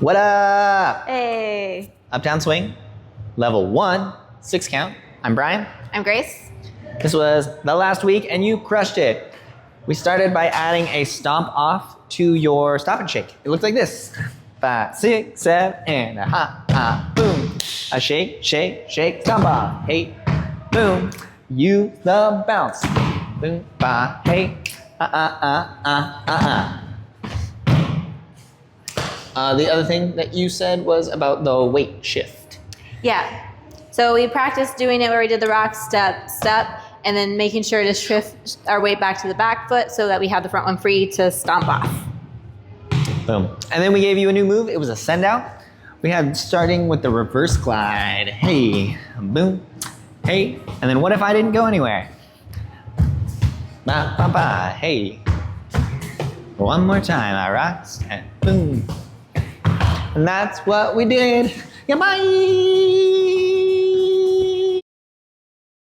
What up? Hey. Uptown Swing, level 1, 6 count. I'm Brian. I'm Grace. This was the last week and you crushed it. We started by adding a stomp off to your stop and shake. It looked like this. 5, 6, 7, and a ha, boom. A shake, shake, shake, stomp off. Hey, boom. Use the bounce. Boom, ba, hey, The other thing that you said was about the weight shift. Yeah. So we practiced doing it where we did the rock step, and then making sure to shift our weight back to the back foot so that we have the front one free to stomp off. Boom. And then we gave you a new move. It was a send out. We had starting with the reverse glide. Hey, boom, hey. And then what if I didn't go anywhere? Ba, ba, ba, hey. One more time, I rocked, and boom. And that's what we did. Goodbye.